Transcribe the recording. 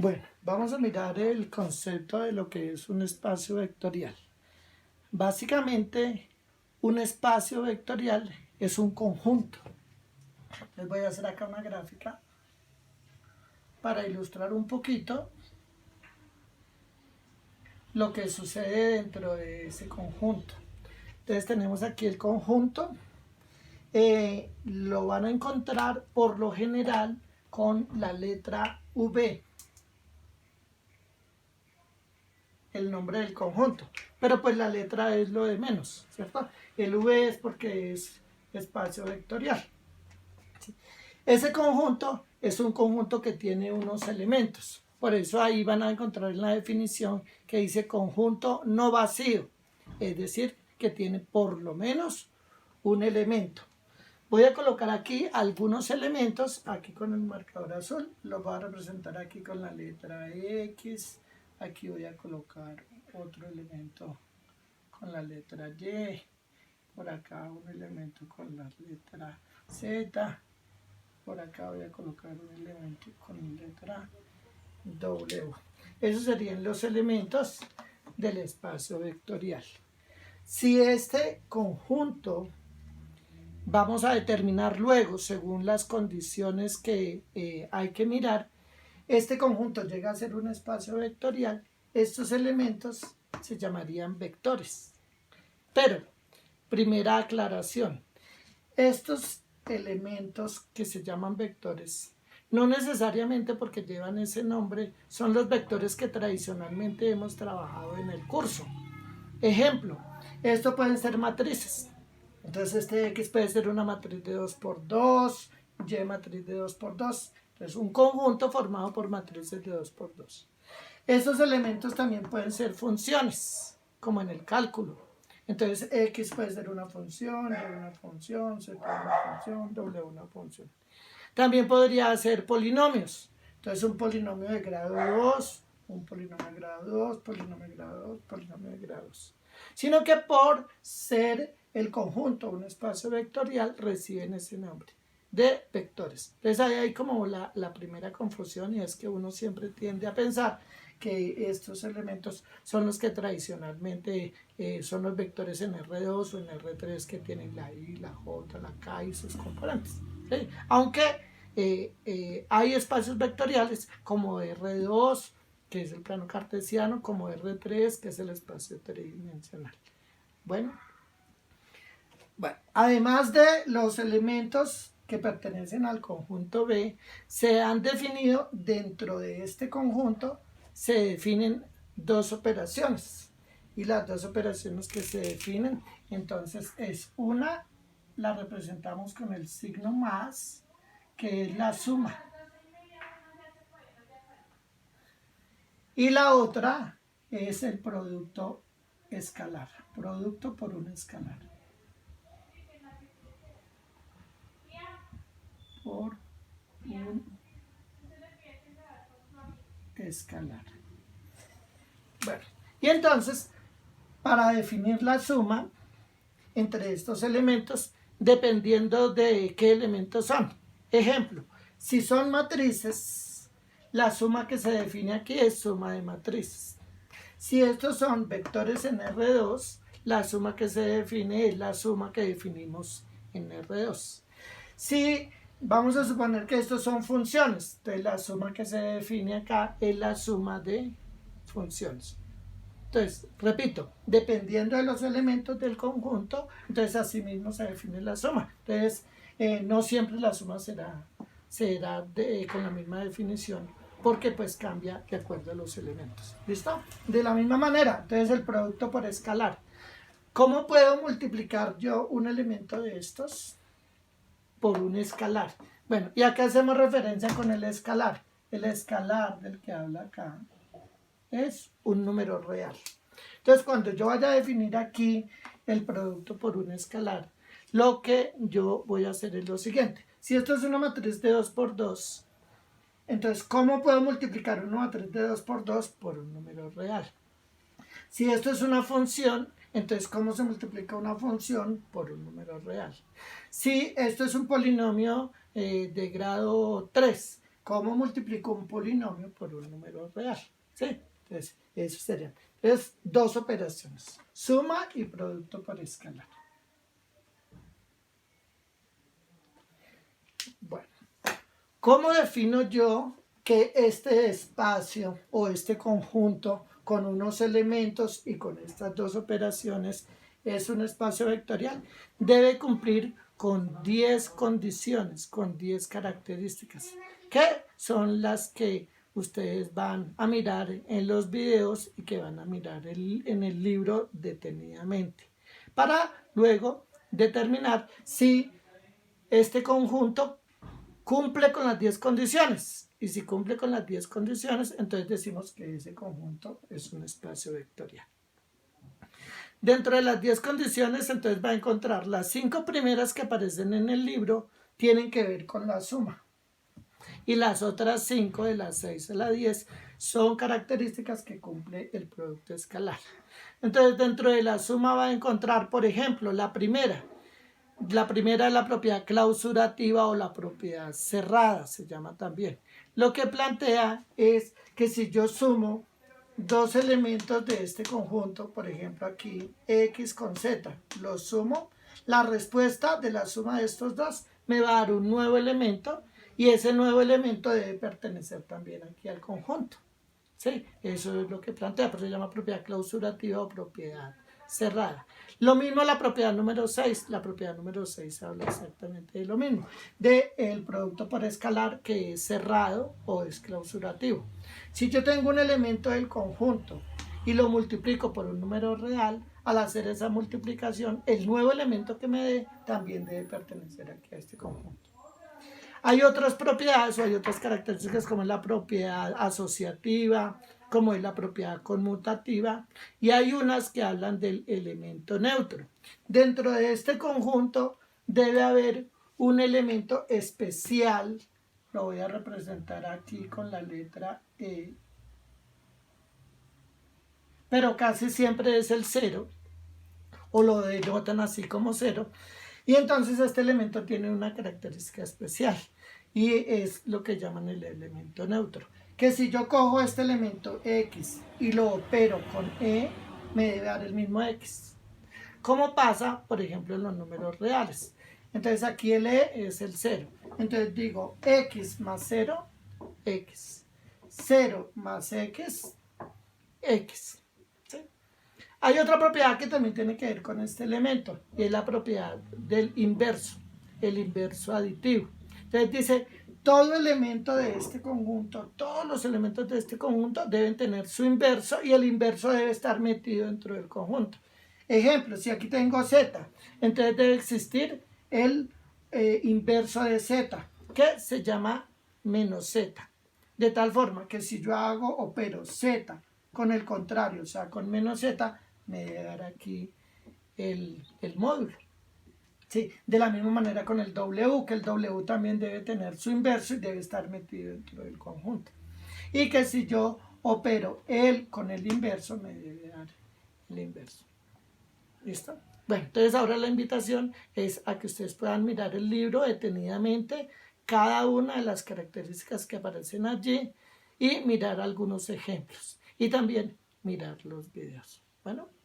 Bueno, vamos a mirar el concepto de lo que es un espacio vectorial. Básicamente, un espacio vectorial es un conjunto. Les voy a hacer acá una gráfica para ilustrar un poquito lo que sucede dentro de ese conjunto. Entonces tenemos aquí el conjunto. Lo van a encontrar por lo general con la letra V, el nombre del conjunto, pero pues la letra es lo de menos, ¿cierto? El V es porque es espacio vectorial. Ese conjunto es un conjunto que tiene unos elementos, por eso ahí van a encontrar en la definición que dice conjunto no vacío, es decir, que tiene por lo menos un elemento. Voy a colocar aquí algunos elementos, aquí con el marcador azul, los voy a representar aquí con la letra X, aquí voy a colocar otro elemento con la letra Y, por acá un elemento con la letra Z, por acá voy a colocar un elemento con la letra W. Esos serían los elementos del espacio vectorial. Si este conjunto vamos a determinar luego, según las condiciones que hay que mirar, este conjunto llega a ser un espacio vectorial, estos elementos se llamarían vectores. Pero, primera aclaración, estos elementos que se llaman vectores, no necesariamente porque llevan ese nombre, son los vectores que tradicionalmente hemos trabajado en el curso. Ejemplo, esto pueden ser matrices. Entonces este X puede ser una matriz de 2 por 2, Y matriz de 2 por 2. Entonces un conjunto formado por matrices de 2 por 2. Estos elementos también pueden ser funciones, como en el cálculo. Entonces X puede ser una función, Y una función, Z una función, W una función. También podría ser polinomios. Entonces un polinomio de grado 2, un polinomio de grado 2, polinomio de grado 2, polinomio de grado 2. Sino que por ser el conjunto, un espacio vectorial, reciben ese nombre de vectores. Entonces ahí hay como la primera confusión, y es que uno siempre tiende a pensar que estos elementos son los que tradicionalmente son los vectores en R2 o en R3 que tienen la I, la J, la K y sus componentes. ¿Sí? Aunque hay espacios vectoriales como R2, que es el plano cartesiano, como R3, que es el espacio tridimensional. Bueno, además de los elementos que pertenecen al conjunto B, se han definido dentro de este conjunto, se definen dos operaciones. Y las dos operaciones que se definen, entonces es una, la representamos con el signo más, que es la suma. Y la otra es el producto escalar, producto por un escalar. Por un escalar. Bueno, y entonces, para definir la suma entre estos elementos, dependiendo de qué elementos son. Ejemplo, si son matrices, la suma que se define aquí es suma de matrices. Si estos son vectores en R2, la suma que se define es la suma que definimos en R2. Si vamos a suponer que estos son funciones, entonces la suma que se define acá es la suma de funciones. Entonces, repito, dependiendo de los elementos del conjunto, entonces así mismo se define la suma. Entonces, no siempre la suma será con la misma definición, porque pues cambia de acuerdo a los elementos. ¿Listo? De la misma manera, entonces el producto por escalar. ¿Cómo puedo multiplicar yo un elemento de estos por un escalar? Bueno, y acá hacemos referencia con el escalar. El escalar del que habla acá es un número real. Entonces, cuando yo vaya a definir aquí el producto por un escalar, lo que yo voy a hacer es lo siguiente. Si esto es una matriz de 2 por 2, entonces, ¿cómo puedo multiplicar una matriz de 2 por 2 por un número real? Si esto es una función, entonces, ¿cómo se multiplica una función por un número real? Si esto es un polinomio de grado 3, ¿Cómo multiplico un polinomio por un número real? ¿Sí? Entonces, eso serían. Entonces, dos operaciones. Suma y producto por escalar. Bueno, ¿cómo defino yo que este espacio o este conjunto con unos elementos y con estas dos operaciones es un espacio vectorial? Debe cumplir con 10 condiciones, con 10 características, que son las que ustedes van a mirar en los videos y que van a mirar en el libro detenidamente, para luego determinar si este conjunto cumple con las 10 condiciones. Y si cumple con las 10 condiciones, entonces decimos que ese conjunto es un espacio vectorial. Dentro de las 10 condiciones, entonces va a encontrar las 5 primeras que aparecen en el libro, tienen que ver con la suma. Y las otras 5, de las 6 a la 10, son características que cumple el producto escalar. Entonces, dentro de la suma va a encontrar, por ejemplo, la primera. La primera es la propiedad clausurativa o la propiedad cerrada, se llama también. Lo que plantea es que si yo sumo dos elementos de este conjunto, por ejemplo aquí x con z, los sumo, la respuesta de la suma de estos dos me va a dar un nuevo elemento y ese nuevo elemento debe pertenecer también aquí al conjunto. ¿Sí? Eso es lo que plantea, pero se llama propiedad clausurativa o propiedad cerrada. Lo mismo la propiedad número 6. La propiedad número 6 habla exactamente de lo mismo, del producto por escalar que es cerrado o es clausurativo. Si yo tengo un elemento del conjunto y lo multiplico por un número real, al hacer esa multiplicación, el nuevo elemento que me dé también debe pertenecer aquí a este conjunto. Hay otras propiedades o hay otras características como es la propiedad asociativa, como es la propiedad conmutativa, y hay unas que hablan del elemento neutro. Dentro de este conjunto debe haber un elemento especial, lo voy a representar aquí con la letra E, pero casi siempre es el 0, o lo denotan así como 0, y entonces este elemento tiene una característica especial y es lo que llaman el elemento neutro. Que si yo cojo este elemento x y lo opero con e, me debe dar el mismo x. ¿Cómo pasa, por ejemplo, en los números reales? Entonces aquí el e es el 0. Entonces digo x más 0, x. 0 más x, x. Hay otra propiedad que también tiene que ver con este elemento, y es la propiedad del inverso, el inverso aditivo. Entonces dice, todo elemento de este conjunto, todos los elementos de este conjunto deben tener su inverso y el inverso debe estar metido dentro del conjunto. Ejemplo, si aquí tengo z, entonces debe existir el inverso de z, que se llama menos z. De tal forma que si yo opero z con el contrario, o sea, con menos z, me debe dar aquí el módulo. ¿Sí? De la misma manera con el W, que el W también debe tener su inverso y debe estar metido dentro del conjunto. Y que si yo opero el con el inverso, me debe dar el inverso. ¿Listo? Bueno, entonces ahora la invitación es a que ustedes puedan mirar el libro detenidamente, cada una de las características que aparecen allí y mirar algunos ejemplos. Y también mirar los videos. Bueno.